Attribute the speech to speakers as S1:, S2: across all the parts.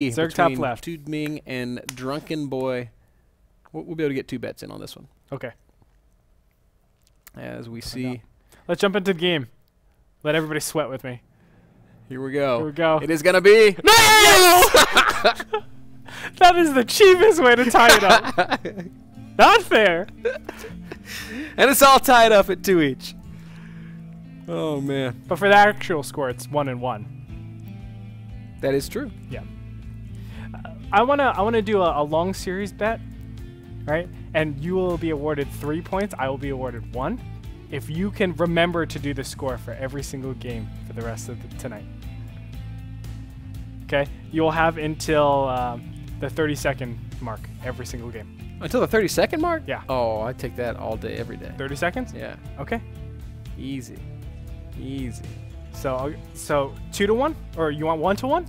S1: Zerg top
S2: between
S1: left.
S2: TooDMing and Drunkenboi. We'll be able to get 2 bets in on this one.
S1: Okay.
S2: As we see.
S1: Let's jump into the game. Let everybody sweat with me.
S2: Here we go.
S1: Here we go.
S2: It is going to be.
S1: No! Yes! That is the cheapest way to tie it up. Not fair.
S2: And it's all tied up at 2 each. Oh, man.
S1: But for the actual score, it's 1-1.
S2: That is true.
S1: Yeah. I wanna do a long series bet, right? And you will be awarded 3 points. I will be awarded 1. If you can remember to do the score for every single game for the rest of tonight. Okay? You will have until the 30-second mark every single game.
S2: Until the 30-second mark?
S1: Yeah.
S2: Oh, I take that all day, every day.
S1: 30 seconds?
S2: Yeah.
S1: Okay.
S2: Easy. Easy.
S1: So 2-1, or you want 1-1?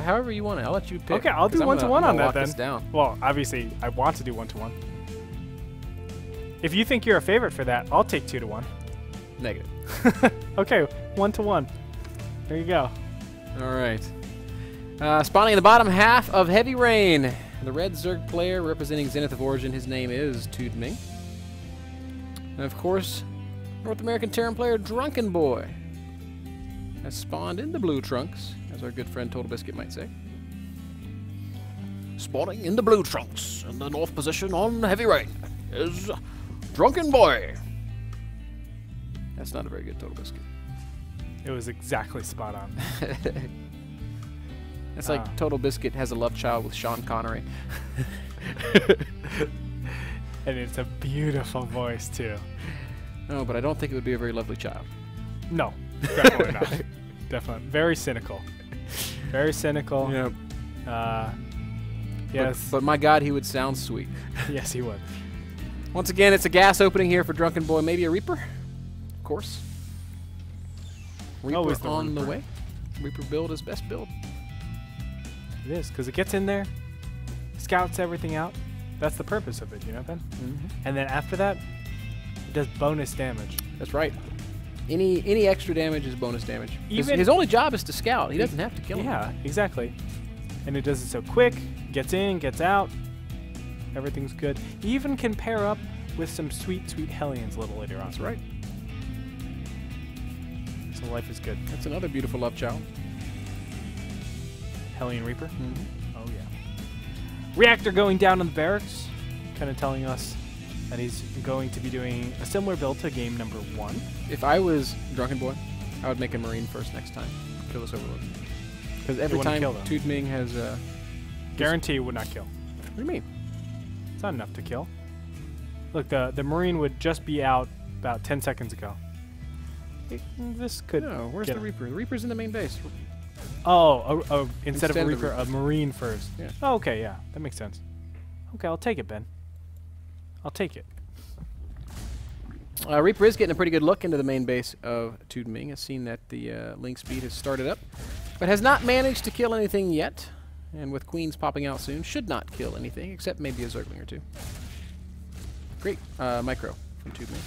S2: However you want it. I'll let you pick.
S1: Okay, I'll do 1-1 on that then.
S2: This down.
S1: Well, obviously, I want to do 1-1. If you think you're a favorite for that, I'll take 2-1.
S2: Negative.
S1: Okay, 1-1. There you go.
S2: All right. Spawning in the bottom half of Heavy Rain. The red Zerg player representing Zenith of Origin. His name is TooDMing. And of course, North American Terran player Drunkenboi has spawned in the blue trunks, as our good friend Total Biscuit might say. Spawning in the blue trunks in the north position on Heavy Rain is Drunkenboi. That's not a very good Total Biscuit.
S1: It was exactly spot on.
S2: It's like Total Biscuit has a love child with Sean Connery.
S1: And it's a beautiful voice, too.
S2: No, but I don't think it would be a very lovely child.
S1: No, definitely not. Definitely. Very cynical. Very cynical.
S2: Yep.
S1: Yes.
S2: But my God, he would sound sweet.
S1: Yes, he would.
S2: Once again, it's a gas opening here for Drunkenboi. Maybe a Reaper? Of course. Reaper
S1: Always the
S2: on the
S1: Reaper.
S2: way. Reaper build is best build.
S1: It is, because it gets in there, scouts everything out. That's the purpose of it, you know, Ben?
S2: Mm-hmm.
S1: And then after that, it does bonus damage.
S2: That's right. Any extra damage is bonus damage.
S1: Even
S2: his only job is to scout. He doesn't have to kill him.
S1: Yeah, exactly. And it does it so quick, gets in, gets out, everything's good. You even can pair up with some sweet, sweet Hellions a little later on.
S2: That's right.
S1: So life is good.
S2: That's another beautiful love child.
S1: Hellion Reaper?
S2: Mm-hmm.
S1: Oh, yeah. Reactor going down in the barracks, kind of telling us that he's going to be doing a similar build to game number 1.
S2: If I was Drunkenboi, I would make a Marine first next time. Kill this Overlord. Because every time TooDMing has
S1: Guarantee would not kill.
S2: What do you mean?
S1: It's not enough to kill. Look, the Marine would just be out about 10 seconds ago. This could.
S2: No, where's the Reaper? The Reaper's in the main base.
S1: Oh, instead of a Reaper,
S2: Reaper.
S1: a Marine first.
S2: Yeah.
S1: Oh, okay, yeah, that makes sense. Okay, I'll take it, Ben. I'll take it.
S2: Reaper is getting a pretty good look into the main base of TooDMing. Has seen that the link speed has started up, but has not managed to kill anything yet. And with Queens popping out soon, should not kill anything, except maybe a Zergling or two. Great micro from TooDMing.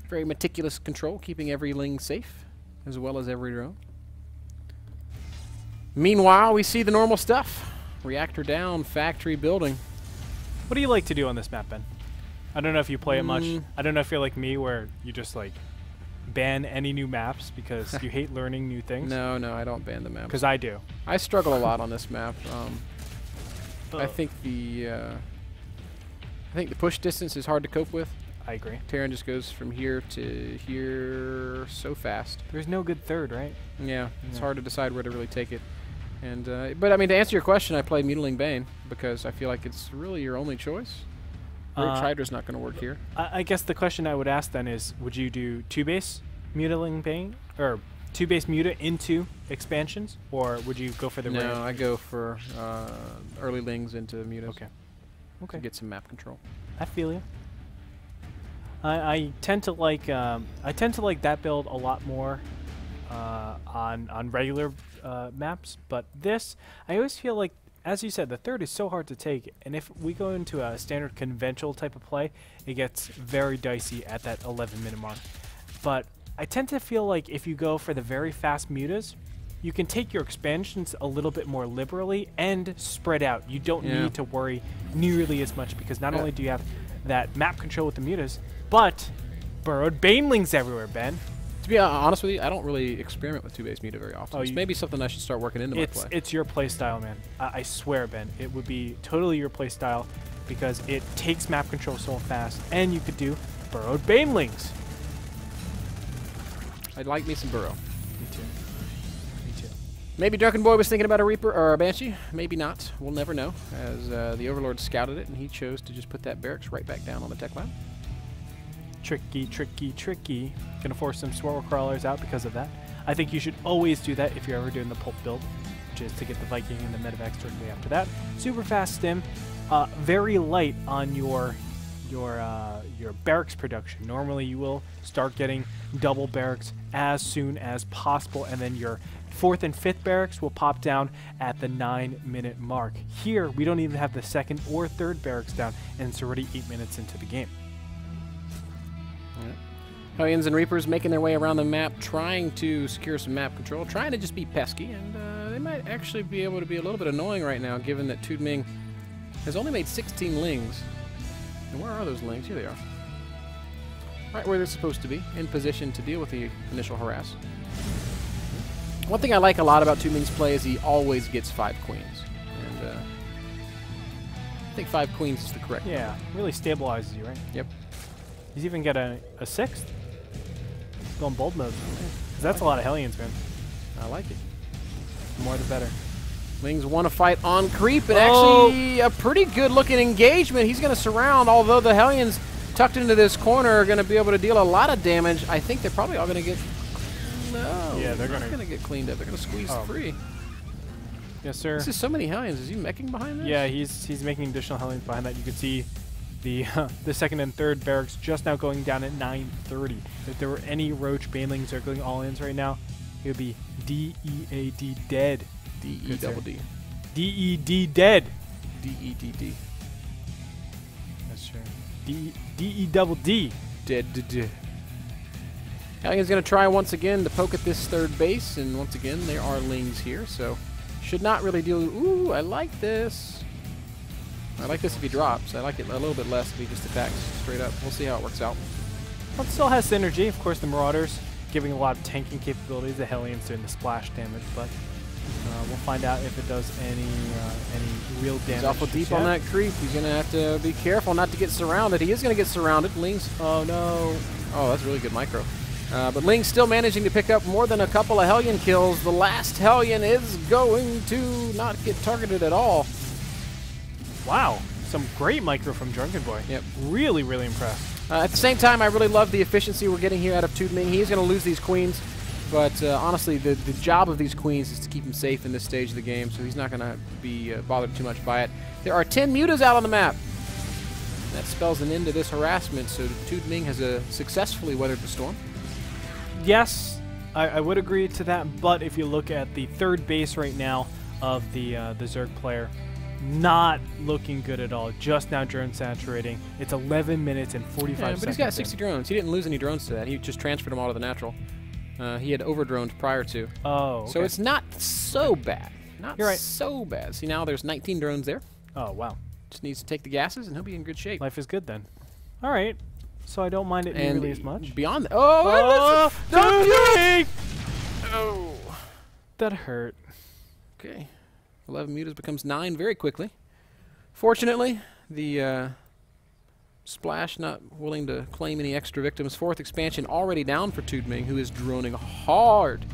S2: Very meticulous control, keeping every ling safe, as well as every drone. Meanwhile, we see the normal stuff. Reactor down, factory building.
S1: What do you like to do on this map, Ben? I don't know if you play it much. I don't know if you're like me, where you just like ban any new maps because you hate learning new things.
S2: No, I don't ban the map.
S1: Because I do.
S2: I struggle a lot on this map. I think the push distance is hard to cope with.
S1: I agree.
S2: Terran just goes from here to here so fast.
S1: There's no good third, right?
S2: Yeah, it's hard to decide where to really take it. And but I mean, to answer your question, I play Mutiling Bane because I feel like it's really your only choice. Roach Hydra's not going to work here.
S1: I guess the question I would ask then is, would you do 2-base Mutiling Bane, or 2-base Muta into expansions, or would you go for the
S2: No, I go for early lings into Mutas.
S1: Okay.
S2: To get some map control.
S1: I feel you. I tend to like that build a lot more on regular maps, but this I always feel like, as you said, the third is so hard to take, and if we go into a standard conventional type of play, it gets very dicey at that 11-minute mark. But I tend to feel like if you go for the very fast mutas, you can take your expansions a little bit more liberally and spread out. You don't need to worry nearly as much because not only do you have that map control with the mutas, but burrowed banelings everywhere, Ben.
S2: To be honest with you, I don't really experiment with 2-base muta very often. It's maybe something I should start working into my play.
S1: It's your play style, man. I swear, Ben. It would be totally your play style because it takes map control so fast, and you could do burrowed banelings.
S2: I'd like me some burrow.
S1: Me too. Me too.
S2: Maybe Drunkenboi was thinking about a Reaper or a Banshee. Maybe not. We'll never know, as the Overlord scouted it, and he chose to just put that barracks right back down on the tech lab.
S1: Tricky, tricky, tricky. Gonna force some swirl crawlers out because of that. I think you should always do that if you're ever doing the pulp build, which is to get the Viking and the medevacs directly after that. Super fast stim, very light on your barracks production. Normally you will start getting double barracks as soon as possible, and then your 4th and 5th barracks will pop down at the 9-minute mark. Here, we don't even have the 2nd or 3rd barracks down, and it's already 8 minutes into the game.
S2: Hellions and Reapers making their way around the map, trying to secure some map control, trying to just be pesky, and they might actually be able to be a little bit annoying right now, given that TooDMing has only made 16 lings. And where are those lings? Here they are. Right where they're supposed to be, in position to deal with the initial harass. One thing I like a lot about TooDMing's play is he always gets 5 queens. And I think 5 queens is the correct
S1: number. Really stabilizes you, right?
S2: Yep.
S1: He's even got a 6th. Going bold mode. That's a lot of Hellions, man.
S2: I like it.
S1: The more the better.
S2: Lings want to fight on creep, and actually a pretty good looking engagement. He's going to surround, although the Hellions tucked into this corner are going to be able to deal a lot of damage. I think they're probably all going to get... No.
S1: Yeah, they're going
S2: to get cleaned up. They're going to squeeze free.
S1: Yes, sir.
S2: This is so many Hellions. Is he meching behind this?
S1: Yeah, he's making additional Hellions behind that. You can see the 2nd and 3rd barracks just now going down at 9:30. If there were any Roach banelings circling all-ins right now, it would be D-E-A-D dead.
S2: D-E-double-D.
S1: D-E-D dead.
S2: D-E-D-D.
S1: That's true. D-E-double-D.
S2: Dead. Hellions going to try once again to poke at this 3rd base, and once again there are lings here, so should not really deal... Ooh, I like this. I like this if he drops. I like it a little bit less if he just attacks straight up. We'll see how it works out.
S1: Well, it still has synergy. Of course, the Marauders giving a lot of tanking capabilities. The Hellions doing the splash damage, but we'll find out if it does any real damage.
S2: He's awful deep on that creep. He's going to have to be careful not to get surrounded. He is going to get surrounded. Lings.
S1: Oh, no.
S2: Oh, that's really good micro. But Ling's still managing to pick up more than a couple of Hellion kills. The last Hellion is going to not get targeted at all.
S1: Wow, some great micro from Drunkenboi.
S2: Yep.
S1: Really, really impressed.
S2: At the same time, I really love the efficiency we're getting here out of TooDMing. He is going to lose these queens, but honestly, the job of these queens is to keep him safe in this stage of the game, so he's not going to be bothered too much by it. There are 10 mutas out on the map. That spells an end to this harassment, so TooDMing has successfully weathered the storm.
S1: Yes, I would agree to that, but if you look at the 3rd base right now of the Zerg player, not looking good at all. Just now drone saturating. It's 11 minutes and 45 seconds.
S2: But he's got 60 drones. He didn't lose any drones to that. He just transferred them all to the natural. He had overdroned prior to.
S1: Oh, okay.
S2: So it's not so bad.
S1: You're right.
S2: So bad. See, now there's 19 drones there.
S1: Oh, wow.
S2: Just needs to take the gases, and he'll be in good shape.
S1: Life is good then. All right. So I don't mind it nearly as much.
S2: Beyond that. Oh,
S1: don't do it!
S2: Oh.
S1: That hurt.
S2: Okay. 11 mutas becomes 9 very quickly. Fortunately, the Splash not willing to claim any extra victims. 4th expansion already down for TooDMing, who is droning hard.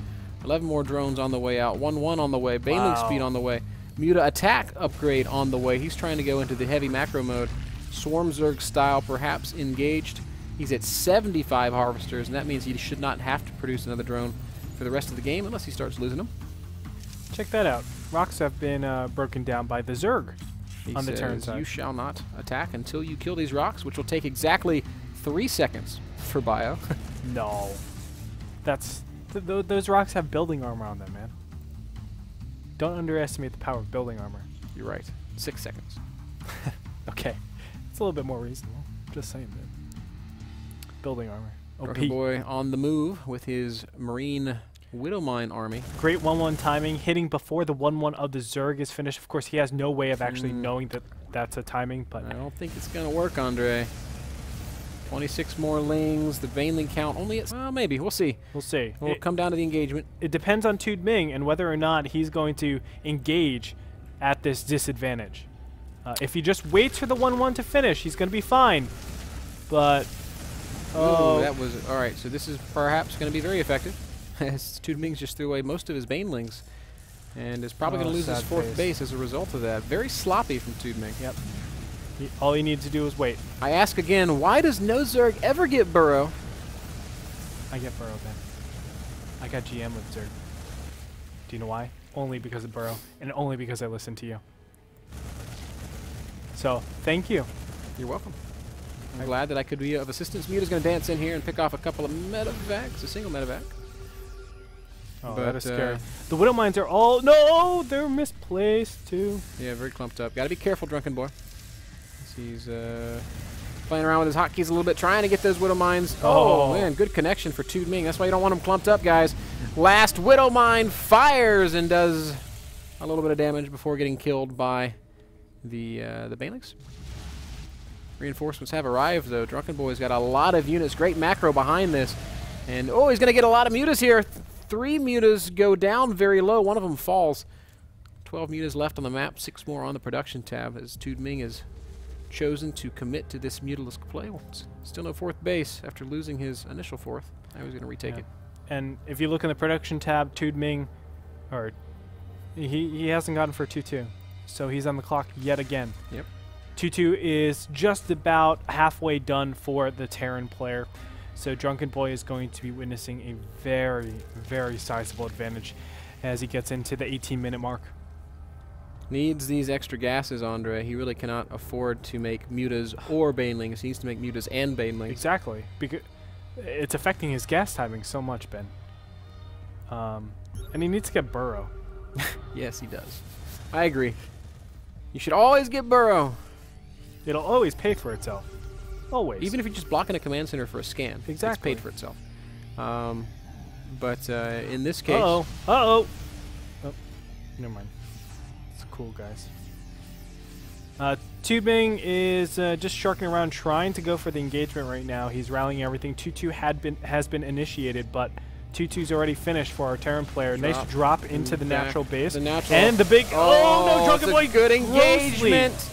S2: 11 more drones on the way out. 1-1 on the way. Baneling speed on the way. Muta attack upgrade on the way. He's trying to go into the heavy macro mode. Swarm Zerg style perhaps engaged. He's at 75 harvesters, and that means he should not have to produce another drone for the rest of the game unless he starts losing them.
S1: Check that out. Rocks have been broken down by the Zerg on the turn side.
S2: You shall not attack until you kill these rocks, which will take exactly 3 seconds for bio.
S1: No. That's... those rocks have building armor on them, man. Don't underestimate the power of building armor.
S2: You're right. 6 seconds.
S1: Okay. It's a little bit more reasonable. Just saying, man. Building armor.
S2: Drunkenboi on the move with his marine Widowmine army.
S1: Great 1-1 timing, hitting before the 1-1 of the Zerg is finished. Of course, he has no way of actually knowing that that's a timing, but
S2: I don't think it's going to work, Andre. 26 more lings. The Baneling count only at... Well, maybe. We'll see.
S1: We'll see.
S2: It'll come down to the engagement.
S1: It depends on TooDMing and whether or not he's going to engage at this disadvantage. If he just waits for the 1-1 to finish, he's going to be fine. But...
S2: Oh, that was... All right, so this is perhaps going to be very effective. As TooDMing just threw away most of his Banelings. And is probably going to lose his 4th base as a result of that. Very sloppy from TooDMing.
S1: Yep. All he needs to do is wait.
S2: I ask again, why does no Zerg ever get Burrow?
S1: I get Burrow, Ben. I got GM with Zerg. Do you know why? Only because of Burrow, and only because I listened to you. So, thank you.
S2: You're welcome. I'm glad that I could be of assistance. Muta's going to dance in here and pick off a couple of medevacs, a single medevac.
S1: Oh,
S2: but,
S1: that is scary. The Widow Mines are all... No! They're misplaced, too.
S2: Yeah, very clumped up. Got to be careful, Drunkenboi. He's playing around with his hotkeys a little bit, trying to get those Widow Mines. Oh, man, good connection for TooDMing. That's why you don't want them clumped up, guys. Last Widow Mine fires and does a little bit of damage before getting killed by the Banelings. Reinforcements have arrived, though. Drunkenboi's got a lot of units. Great macro behind this. And, oh, he's going to get a lot of mutas here. 3 mutas go down very low. One of them falls. 12 mutas left on the map. 6 more on the production tab as TooDMing is chosen to commit to this mutalist play. Well, still no 4th base after losing his initial 4th. Now he's going to retake it.
S1: And if you look in the production tab, TooDMing, or he hasn't gotten for 2-2. So he's on the clock yet again.
S2: Yep.
S1: 2-2 is just about halfway done for the Terran player. So Drunkenboi is going to be witnessing a very, very sizable advantage as he gets into the 18-minute mark.
S2: Needs these extra gases, Andre. He really cannot afford to make mutas or banelings. He needs to make mutas and banelings.
S1: Exactly. Because it's affecting his gas timing so much, Ben. And he needs to get Burrow.
S2: Yes, he does. I agree. You should always get Burrow.
S1: It'll always pay for itself. Always.
S2: Even if you're just blocking a command center for a scan.
S1: Exactly.
S2: It's paid for itself. But in this case...
S1: Uh-oh. Uh-oh. Oh, never mind. It's cool, guys. TooDMing is just sharking around trying to go for the engagement right now. He's rallying everything. 2-2 has been initiated, but 2-2's already finished for our Terran player. Nice drop into the natural base. And the big... Oh, no, Drunkenboi.
S2: Good engagement.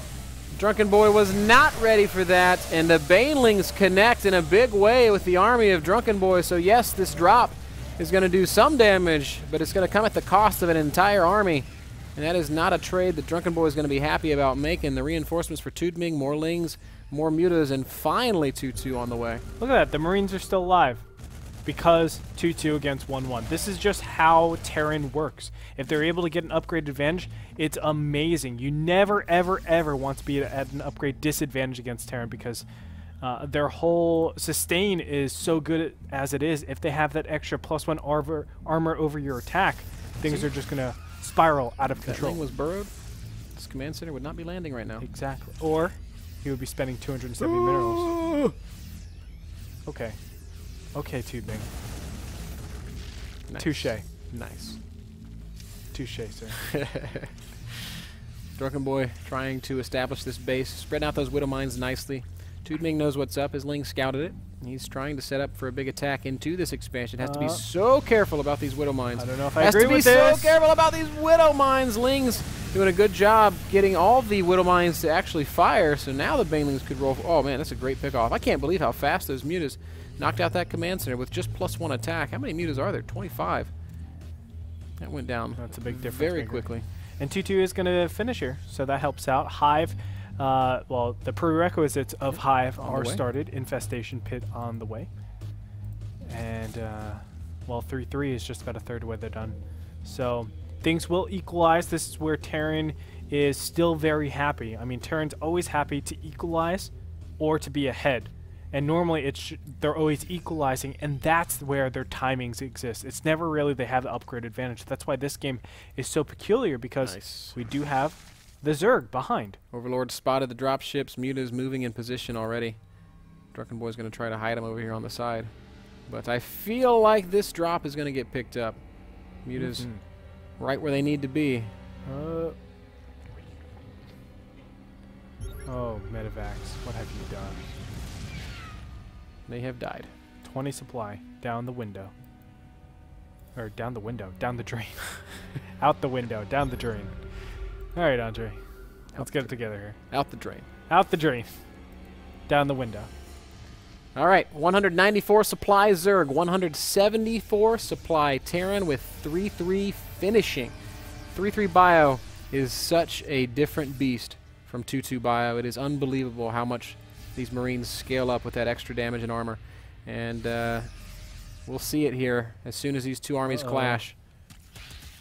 S2: Drunkenboi was not ready for that, and the Banelings connect in a big way with the army of Drunkenboi. So yes, this drop is going to do some damage, but it's going to come at the cost of an entire army. And that is not a trade that Drunkenboi is going to be happy about making. The reinforcements for TooDMing, more lings, more mutas, and finally 2-2 on the way.
S1: Look at that. The Marines are still alive because 2-2 against 1-1. This is just how Terran works. If they're able to get an upgrade advantage, it's amazing. You never, ever, ever want to be at an upgrade disadvantage against Terran because their whole sustain is so good as it is. If they have that extra +1 armor over your attack, things are just going to spiral out of control.
S2: If that thing was burrowed, this command center would not be landing right now.
S1: Exactly. Or he would be spending 270 minerals. Okay. Okay, TooDMing.
S2: Nice.
S1: Touche.
S2: Nice.
S1: Touche, sir.
S2: Drunkenboi trying to establish this base, spread out those Widow Mines nicely. TooDMing knows what's up. His Ling scouted it. He's trying to set up for a big attack into this expansion. Has to be so careful about these Widow Mines.
S1: I don't know if I agree with this.
S2: Has to be so careful about these Widow Mines. Ling's doing a good job getting all the Widow Mines to actually fire, so now the Banelings could roll. Oh, man, that's a great pickoff. I can't believe how fast those mutas knocked out that command center with just +1 attack. How many mutas are there? 25. That went down.
S1: That's a big difference.
S2: Very quickly.
S1: And 2-2 is going to finish here, so that helps out. Hive, well, the prerequisites of Hive are started. Infestation Pit on the way. And, well, 3-3 is just about a third of the way they're done. So things will equalize. This is where Terran is still very happy. I mean, Terran's always happy to equalize or to be ahead. And normally they're always equalizing, and that's where their timings exist. It's never really they have the upgrade advantage. That's why this game is so peculiar, because we do have the Zerg behind.
S2: Overlord spotted the drop ships. Muta's moving in position already. Drunkenboi's going to try to hide him over here on the side. But I feel like this drop is going to get picked up. Muta's right where they need to be.
S1: Oh, Medivacs, what have you done?
S2: They have died.
S1: 20 supply. Down the window. Or down the window. Down the drain. Out the window. Down the drain. Alright, Andre. Let's get it together here.
S2: Out the drain.
S1: Out the drain. Down the window.
S2: All right, 194 supply Zerg, 174 supply Terran with 3-3 finishing. 3-3 Bio is such a different beast from 2-2 Bio. It is unbelievable how much these Marines scale up with that extra damage and armor. And we'll see it here as soon as these two armies clash.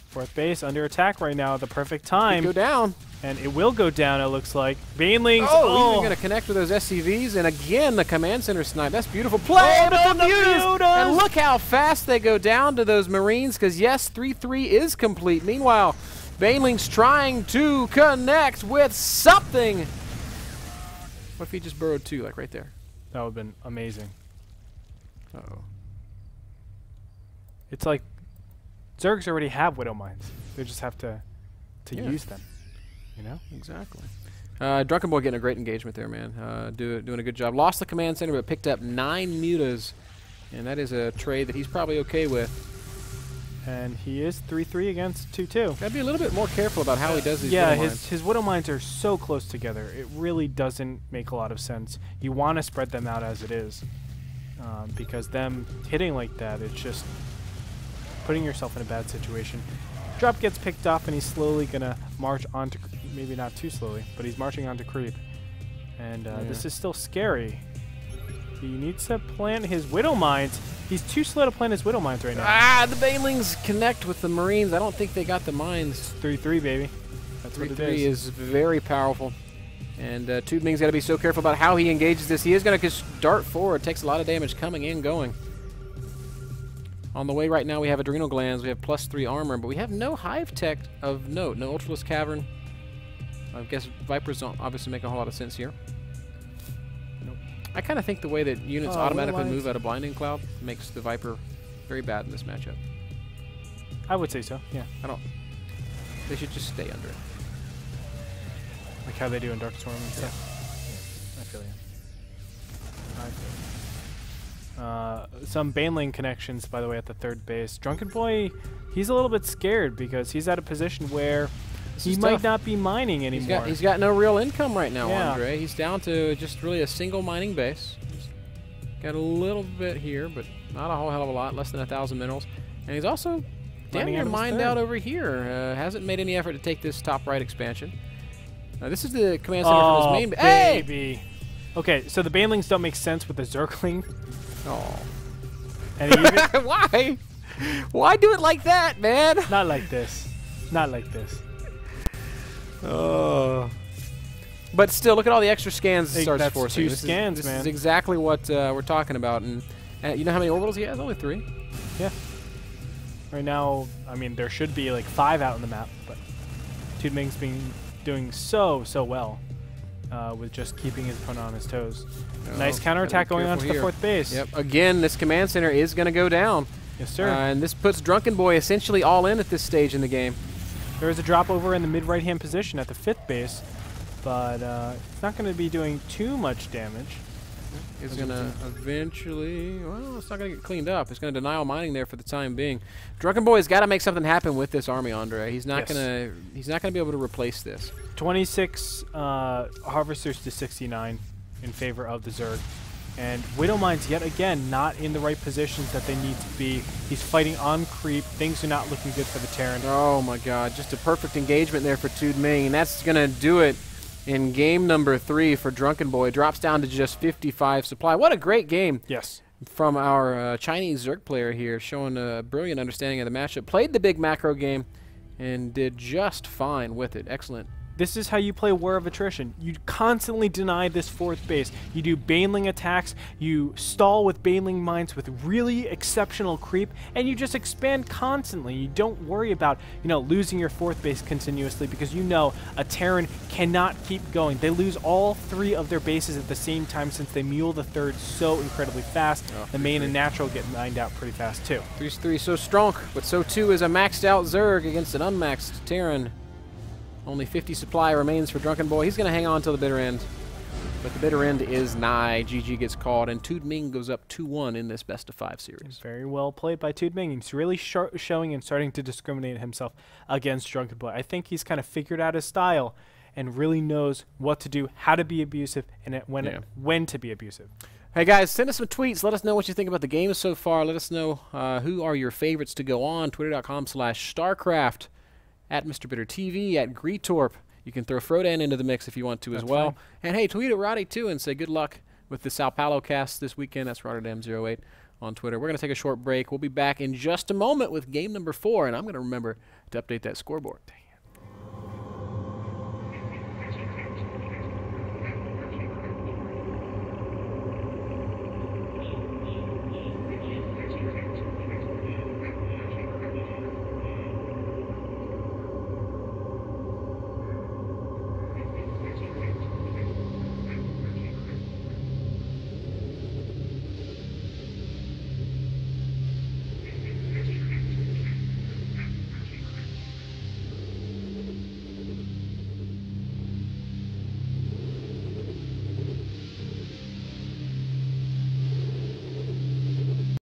S1: Fourth base under attack right now at the perfect time.
S2: Go down.
S1: And it will go down, it looks like. Banelings.
S2: Oh, even going to connect with those SCVs. And again, the command center snipe. That's beautiful play.
S1: Oh, the Mutas.
S2: And look how fast they go down to those Marines. Because, yes, 3-3 is complete. Meanwhile, Banelings trying to connect with something. What if he just burrowed 2, like right there?
S1: That would have been amazing.
S2: Uh-oh.
S1: It's like Zergs already have Widow Mines. They just have to use them. You know?
S2: Exactly. Drunkenboi getting a great engagement there, man. Doing a good job. Lost the command center, but picked up 9 mutas. And that is a trade that he's probably okay with.
S1: And he is 3-3 against 2-2.
S2: Gotta be a little bit more careful about how he does these
S1: Widow
S2: Mines.
S1: his Widow Mines are so close together. It really doesn't make a lot of sense. You want to spread them out as it is. Because them hitting like that, it's just putting yourself in a bad situation. Drop gets picked off, and he's slowly going to march on to, maybe not too slowly, but he's marching on to creep. And this is still scary. He needs to plant his Widow Mines. He's too slow to plant his Widow Mines right now.
S2: Ah, the Banelings connect with the Marines. I don't think they got the mines.
S1: 3-3, baby. That's what it
S2: 3-3
S1: is.
S2: is very powerful. And TooDMing's got to be so careful about how he engages this. He is going to just dart forward. Takes a lot of damage coming in, going. On the way right now, we have Adrenal Glands. We have +3 armor, but we have no Hive Tech of note. No Ultralisk Cavern. I guess Vipers don't obviously make a whole lot of sense here.
S1: Nope.
S2: I kind of think the way that units automatically move out of Blinding Cloud makes the Viper very bad in this matchup.
S1: I would say so, yeah.
S2: They should just stay under it.
S1: Like how they do in Dark Storm and stuff. Yeah. I feel you. Some Baneling connections, by the way, at the third base. Drunkenboi, he's a little bit scared because he's at a position where he might not be mining anymore.
S2: He's got no real income right now, Andre. He's down to just really a single mining base. He's got a little bit here, but not a whole hell of a lot, less than 1,000 minerals. And he's also damn near mined out over here. Hasn't made any effort to take this top right expansion. This is the command center for his main base.
S1: Hey! Okay, so the Banelings don't make sense with the Zergling.
S2: Oh.
S1: And he even
S2: Why? Why do it like that, man?
S1: Not like this. Not like this.
S2: Oh. But still, look at all the extra scans it starts
S1: that's
S2: forcing.
S1: This
S2: is exactly what we're talking about. And you know how many orbitals he has? Only 3.
S1: Yeah. Right now, I mean, there should be like 5 out on the map, but TooDMing's been doing so well with just keeping his opponent on his toes. Nice counterattack going on to the fourth base.
S2: Yep. Again, this command center is going to go down.
S1: Yes, sir.
S2: And this puts Drunkenboi essentially all in at this stage in the game.
S1: There is a drop over in the mid right-hand position at the 5th base, but it's not going to be doing too much damage.
S2: It's going to eventually, well, it's not going to get cleaned up. It's going to deny all mining there for the time being. Drunkenboi's got to make something happen with this army, Andre. He's not going to be able to replace this. 26
S1: harvesters to 69 in favor of the Zerg. And Widow Mines, yet again, not in the right positions that they need to be. He's fighting on creep. Things are not looking good for the Terran.
S2: Oh, my God. Just a perfect engagement there for TooDMing. And that's going to do it in game number 3 for Drunkenboi. Drops down to just 55 supply. What a great game.
S1: Yes.
S2: From our Chinese Zerg player here, showing a brilliant understanding of the matchup. Played the big macro game and did just fine with it. Excellent
S1: This is how you play War of Attrition. You constantly deny this fourth base. You do baneling attacks, you stall with baneling mines with really exceptional creep, and you just expand constantly. You don't worry about, you know, losing your fourth base continuously, because you know a Terran cannot keep going. They lose all 3 of their bases at the same time since they mule the third so incredibly fast. The main and natural get mined out pretty fast too.
S2: 3-3 so strong, but so too is a maxed out Zerg against an unmaxed Terran. Only 50 supply remains for Drunkenboi. He's going to hang on till the bitter end. But the bitter end is nigh. GG gets called, and TooDMing goes up 2-1 in this best-of-5 series.
S1: Very well played by TooDMing. He's really showing and starting to discriminate himself against Drunkenboi. I think he's kind of figured out his style and really knows what to do, how to be abusive, and when to be abusive.
S2: Hey guys, send us some tweets. Let us know what you think about the game so far. Let us know who are your favorites to go on. Twitter.com/StarCraft. At Mr. Bitter TV, at Greetorp. You can throw Frodan into the mix if you want to as well. Fine. And hey, tweet at Roddy too and say good luck with the Sao Paulo cast this weekend. That's Rotterdam08 on Twitter. We're going to take a short break. We'll be back in just a moment with game number 4, and I'm going to remember to update that scoreboard.